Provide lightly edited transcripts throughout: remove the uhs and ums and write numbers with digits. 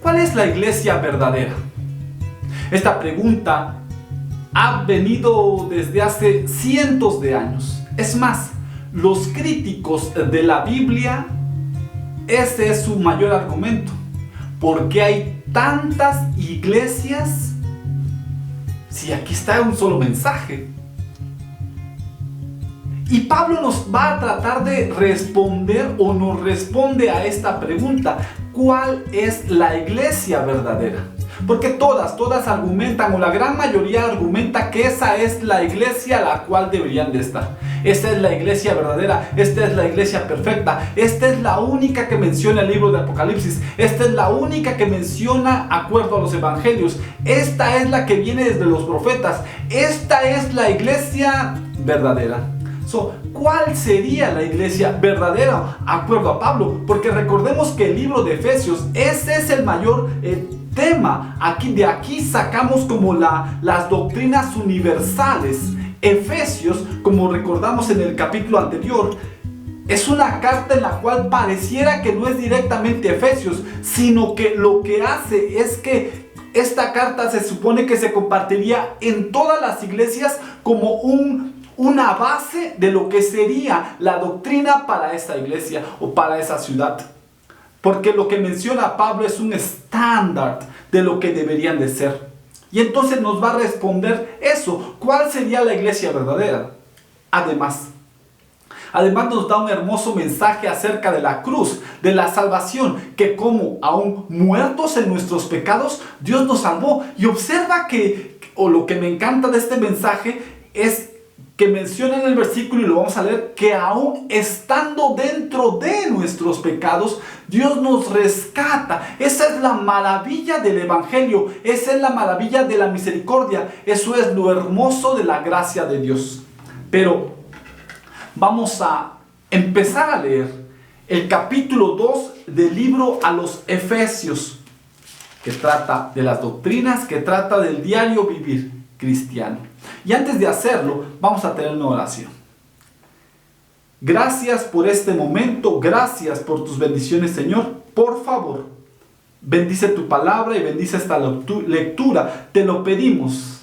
¿cuál es la iglesia verdadera? Esta pregunta ha venido desde hace cientos de años. Es más, los críticos de la Biblia, ese es su mayor argumento. ¿Por qué hay tantas iglesias si aquí está un solo mensaje? Y Pablo nos va a tratar de responder, o nos responde a esta pregunta: ¿cuál es la iglesia verdadera? Porque todas argumentan, o la gran mayoría argumenta, que esa es la iglesia a la cual deberían de estar. Esta es la iglesia verdadera, esta es la iglesia perfecta, esta es la única que menciona el libro de Apocalipsis, esta es la única que menciona acuerdo a los evangelios, esta es la que viene desde los profetas, esta es la iglesia verdadera. ¿Cuál sería la iglesia verdadera acuerdo a Pablo? Porque recordemos que el libro de Efesios, ese es el mayor tema. De aquí sacamos como las doctrinas universales. Efesios, como recordamos en el capítulo anterior, es una carta en la cual pareciera que no es directamente Efesios, sino que lo que hace es que esta carta se supone que se compartiría en todas las iglesias como una base de lo que sería la doctrina para esta iglesia o para esa ciudad. Porque lo que menciona Pablo es un estándar de lo que deberían de ser. Y entonces nos va a responder eso. ¿Cuál sería la iglesia verdadera? Además nos da un hermoso mensaje acerca de la cruz, de la salvación, que como aún muertos en nuestros pecados, Dios nos salvó. Y observa lo que me encanta de este mensaje es que menciona en el versículo, y lo vamos a leer, que aún estando dentro de nuestros pecados, Dios nos rescata. Esa es la maravilla del evangelio, esa es la maravilla de la misericordia, eso es lo hermoso de la gracia de Dios. Pero vamos a empezar a leer el capítulo 2 del libro a los Efesios, que trata de las doctrinas, que trata del diario vivir cristiano. Y antes de hacerlo, vamos a tener una oración. Gracias por este momento, gracias por tus bendiciones, Señor. Por favor, bendice tu palabra y bendice esta lectura. Te lo pedimos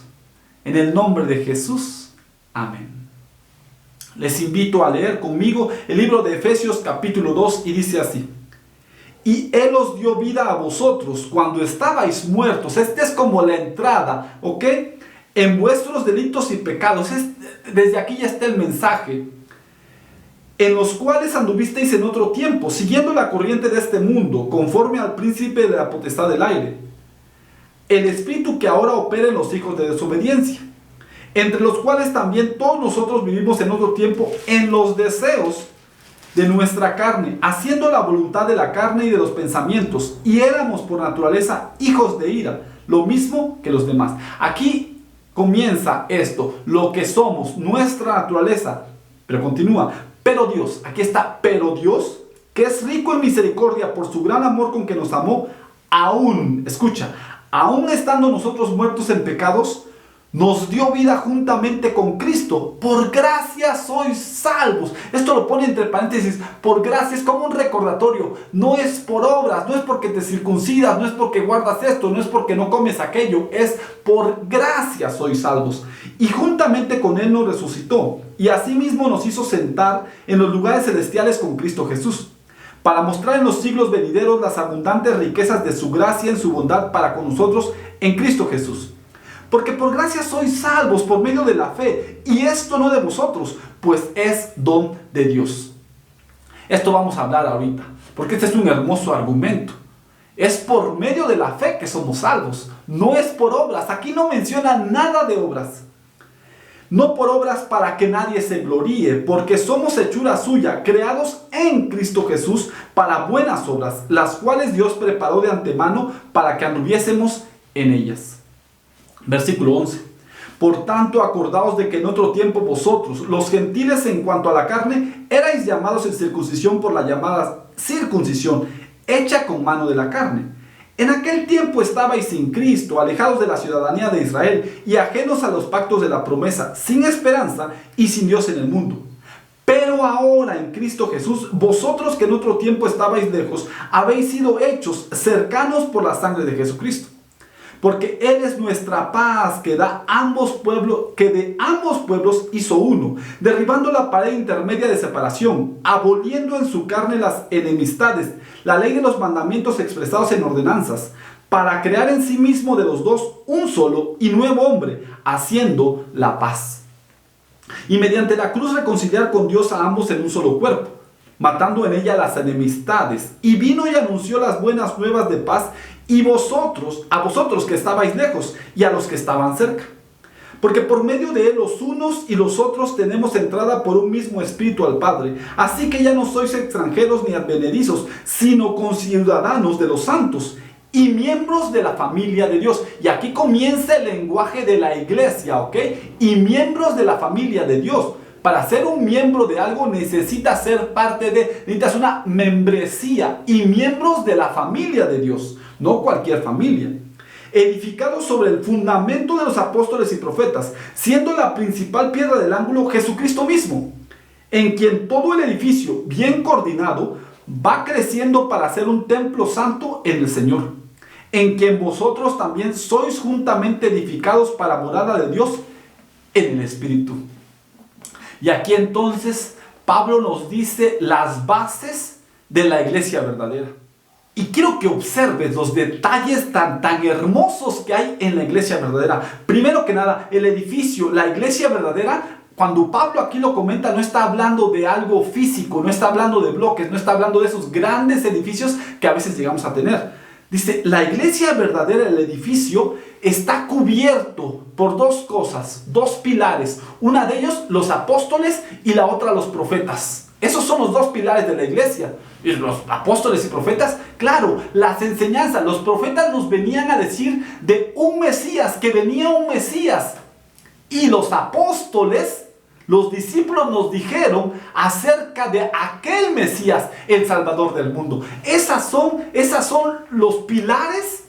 en el nombre de Jesús. Amén. Les invito a leer conmigo el libro de Efesios capítulo 2 y dice así: y Él os dio vida a vosotros cuando estabais muertos. Esta es como la entrada, ¿ok? En vuestros delitos y pecados. Desde aquí ya está el mensaje. En los cuales anduvisteis en otro tiempo, siguiendo la corriente de este mundo, conforme al príncipe de la potestad del aire, el espíritu que ahora opera en los hijos de desobediencia, entre los cuales también todos nosotros vivimos en otro tiempo en los deseos de nuestra carne, haciendo la voluntad de la carne y de los pensamientos, y éramos por naturaleza hijos de ira, lo mismo que los demás. Aquí comienza esto, lo que somos, nuestra naturaleza, pero continúa. Pero Dios, aquí está, pero Dios, que es rico en misericordia por su gran amor con que nos amó, aún estando nosotros muertos en pecados, nos dio vida juntamente con Cristo. Por gracia sois salvos. Esto lo pone entre paréntesis. Por gracia es como un recordatorio. No es por obras, no es porque te circuncidas, no es porque guardas esto, no es porque no comes aquello. Es por gracia sois salvos. Y juntamente con Él nos resucitó. Y asimismo nos hizo sentar en los lugares celestiales con Cristo Jesús, para mostrar en los siglos venideros las abundantes riquezas de su gracia en su bondad para con nosotros en Cristo Jesús. Porque por gracia sois salvos por medio de la fe, y esto no de vosotros, pues es don de Dios. Esto vamos a hablar ahorita, porque este es un hermoso argumento. Es por medio de la fe que somos salvos, no es por obras. Aquí no menciona nada de obras. No por obras para que nadie se gloríe, porque somos hechura suya, creados en Cristo Jesús para buenas obras, las cuales Dios preparó de antemano para que anduviésemos en ellas. Versículo 11. Por tanto, acordaos de que en otro tiempo vosotros, los gentiles en cuanto a la carne, erais llamados en circuncisión por la llamada circuncisión, hecha con mano de la carne. En aquel tiempo estabais sin Cristo, alejados de la ciudadanía de Israel y ajenos a los pactos de la promesa, sin esperanza y sin Dios en el mundo. Pero ahora en Cristo Jesús, vosotros que en otro tiempo estabais lejos, habéis sido hechos cercanos por la sangre de Jesucristo. Porque Él es nuestra paz, que de ambos pueblos hizo uno, derribando la pared intermedia de separación, aboliendo en su carne las enemistades, la ley de los mandamientos expresados en ordenanzas, para crear en sí mismo de los dos un solo y nuevo hombre, haciendo la paz. Y mediante la cruz reconciliar con Dios a ambos en un solo cuerpo, matando en ella las enemistades. Y vino y anunció las buenas nuevas de paz a vosotros que estabais lejos y a los que estaban cerca. Porque por medio de Él los unos y los otros tenemos entrada por un mismo Espíritu al Padre. Así que ya no sois extranjeros ni advenedizos, sino conciudadanos de los santos y miembros de la familia de Dios. Y aquí comienza el lenguaje de la iglesia, ¿ok? Y miembros de la familia de Dios. Para ser un miembro de algo necesitas ser parte necesitas una membresía. Y miembros de la familia de Dios, no cualquier familia. Edificados sobre el fundamento de los apóstoles y profetas, siendo la principal piedra del ángulo Jesucristo mismo, en quien todo el edificio, bien coordinado, va creciendo para ser un templo santo en el Señor, en quien vosotros también sois juntamente edificados para morada de Dios en el Espíritu. Y aquí entonces Pablo nos dice las bases de la iglesia verdadera. Y quiero que observes los detalles tan hermosos que hay en la iglesia verdadera. Primero que nada, el edificio, la iglesia verdadera, cuando Pablo aquí lo comenta, no está hablando de algo físico, no está hablando de bloques, no está hablando de esos grandes edificios que a veces llegamos a tener. Dice, la iglesia verdadera, el edificio, está cubierto por dos cosas, dos pilares. Una de ellos, los apóstoles, y la otra, los profetas. Esos son los dos pilares de la iglesia. Y los apóstoles y profetas, claro, las enseñanzas, los profetas nos venían a decir de un Mesías, que venía un Mesías. Y los apóstoles, los discípulos nos dijeron acerca de aquel Mesías, el Salvador del mundo. Esas son los pilares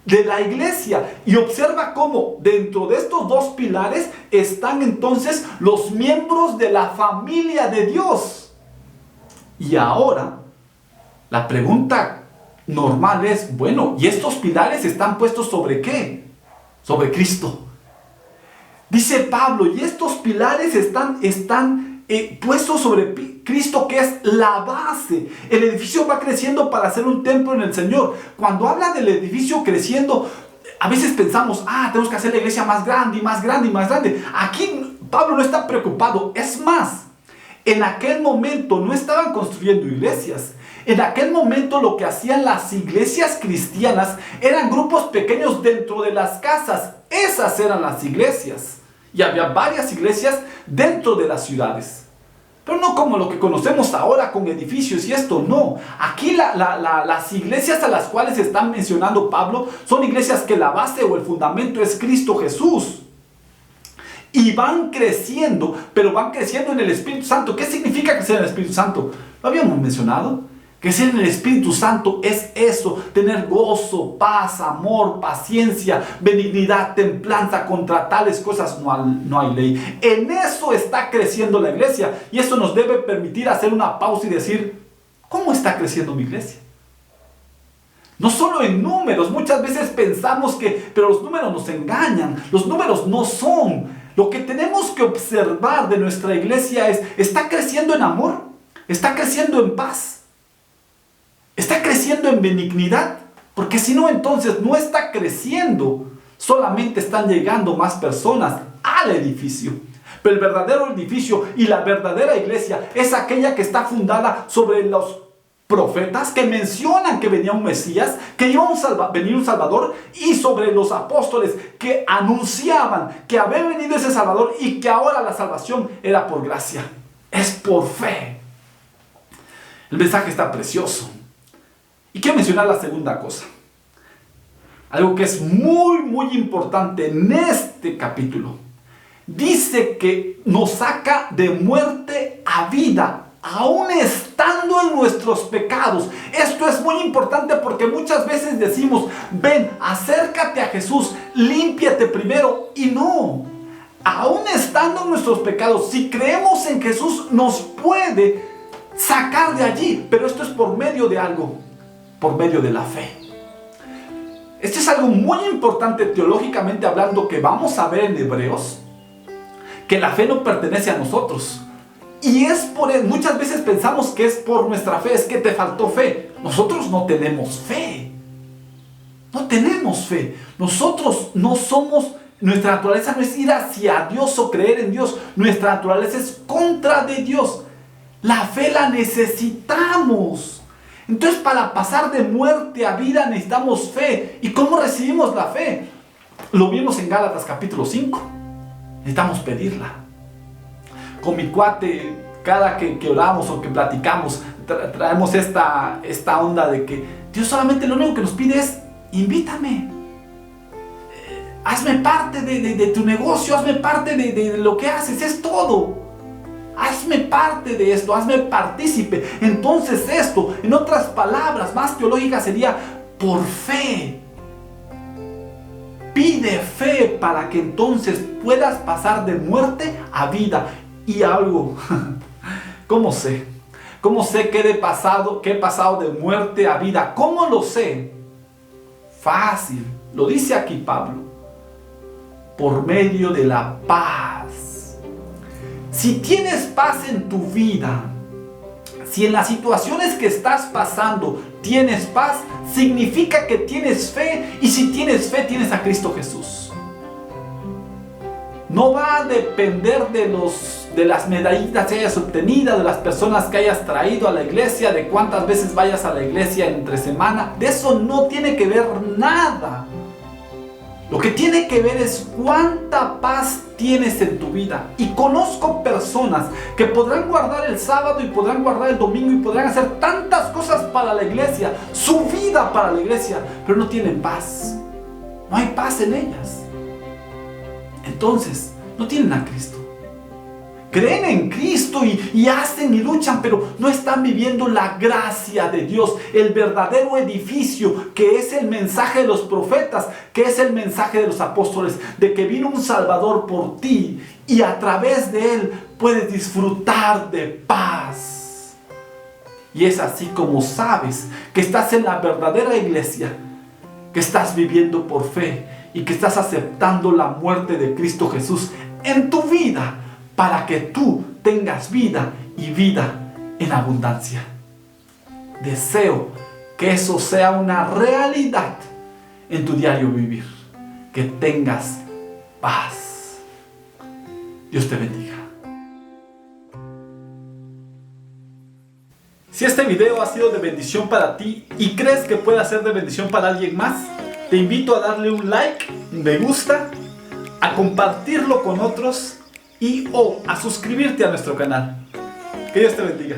de la iglesia. Y observa cómo dentro de estos dos pilares están entonces los miembros de la familia de Dios. Y ahora, la pregunta normal es, bueno, ¿y estos pilares están puestos sobre qué? Sobre Cristo. Dice Pablo, y estos pilares están puestos sobre Cristo, que es la base. El edificio va creciendo para ser un templo en el Señor. Cuando habla del edificio creciendo, a veces pensamos, tenemos que hacer la iglesia más grande y más grande y más grande. Aquí Pablo no está preocupado. Es más, en aquel momento no estaban construyendo iglesias. En aquel momento lo que hacían las iglesias cristianas eran grupos pequeños dentro de las casas. Esas eran las iglesias. Y había varias iglesias dentro de las ciudades. Pero no como lo que conocemos ahora con edificios y esto, no. Aquí las iglesias a las cuales está mencionando Pablo son iglesias que la base o el fundamento es Cristo Jesús. Y van creciendo, pero van creciendo en el Espíritu Santo. ¿Qué significa crecer en el Espíritu Santo? ¿Lo habíamos mencionado? Crecer en el Espíritu Santo es eso, tener gozo, paz, amor, paciencia, benignidad, templanza. Contra tales cosas no hay ley. En eso está creciendo la iglesia. Y eso nos debe permitir hacer una pausa y decir, ¿cómo está creciendo mi iglesia? No solo en números, muchas veces pensamos pero los números nos engañan, los números no son. Lo que tenemos que observar de nuestra iglesia es, ¿está creciendo en amor? ¿Está creciendo en paz? ¿Está creciendo en benignidad? Porque si no, entonces no está creciendo. Solamente están llegando más personas al edificio. Pero el verdadero edificio y la verdadera iglesia es aquella que está fundada sobre los profetas que mencionan que venía un Mesías, que iba a venir un Salvador, y sobre los apóstoles que anunciaban que había venido ese Salvador y que ahora la salvación era por gracia. Es por fe. El mensaje está precioso. Y quiero mencionar la segunda cosa. Algo que es muy, muy importante en este capítulo. Dice que nos saca de muerte a vida, aún estando en nuestros pecados. Esto es muy importante porque muchas veces decimos, ven, acércate a Jesús, límpiate primero. Y no. aún estando en nuestros pecados, si creemos en Jesús, nos puede sacar de allí. Pero esto es por medio de algo, por medio de la fe. Esto es algo muy importante teológicamente hablando, que vamos a ver en Hebreos, que la fe no pertenece a nosotros. Y es por eso, muchas veces pensamos que es por nuestra fe, es que te faltó fe. Nosotros no tenemos fe. No tenemos fe. Nosotros no somos, nuestra naturaleza no es ir hacia Dios o creer en Dios. Nuestra naturaleza es contra de Dios. La fe la necesitamos. Entonces, para pasar de muerte a vida necesitamos fe. ¿Y cómo recibimos la fe? Lo vimos en Gálatas capítulo 5. Necesitamos pedirla. Con mi cuate, cada que oramos o que platicamos, traemos esta onda de que Dios solamente lo único que nos pide es: invítame, hazme parte de tu negocio, hazme parte de lo que haces, es todo. Hazme parte de esto, hazme partícipe. Entonces esto, en otras palabras más teológicas, sería por fe. Pide fe para que entonces puedas pasar de muerte a vida. Y algo, ¿cómo sé? ¿Cómo sé que he pasado de muerte a vida? ¿Cómo lo sé? Fácil, lo dice aquí Pablo. Por medio de la paz. Si tienes paz en tu vida, si en las situaciones que estás pasando tienes paz, significa que tienes fe, y si tienes fe tienes a Cristo Jesús. No va a depender de las medallitas que hayas obtenido, de las personas que hayas traído a la iglesia, de cuántas veces vayas a la iglesia entre semana. De eso no tiene que ver nada. Lo que tiene que ver es cuánta paz tienes en tu vida. Y conozco personas que podrán guardar el sábado y podrán guardar el domingo y podrán hacer tantas cosas para la iglesia, su vida para la iglesia, pero no tienen paz. No hay paz en ellas. Entonces, no tienen a Cristo. Creen en Cristo y hacen y luchan, pero no están viviendo la gracia de Dios, el verdadero edificio, que es el mensaje de los profetas, que es el mensaje de los apóstoles, de que vino un Salvador por ti y a través de Él puedes disfrutar de paz. Y es así como sabes que estás en la verdadera iglesia, que estás viviendo por fe y que estás aceptando la muerte de Cristo Jesús en tu vida, para que tú tengas vida y vida en abundancia. Deseo que eso sea una realidad en tu diario vivir, que tengas paz. Dios te bendiga. Si este video ha sido de bendición para ti y crees que puede ser de bendición para alguien más, te invito a darle un like, un me gusta, a compartirlo con otros y a suscribirte a nuestro canal. Que Dios te bendiga.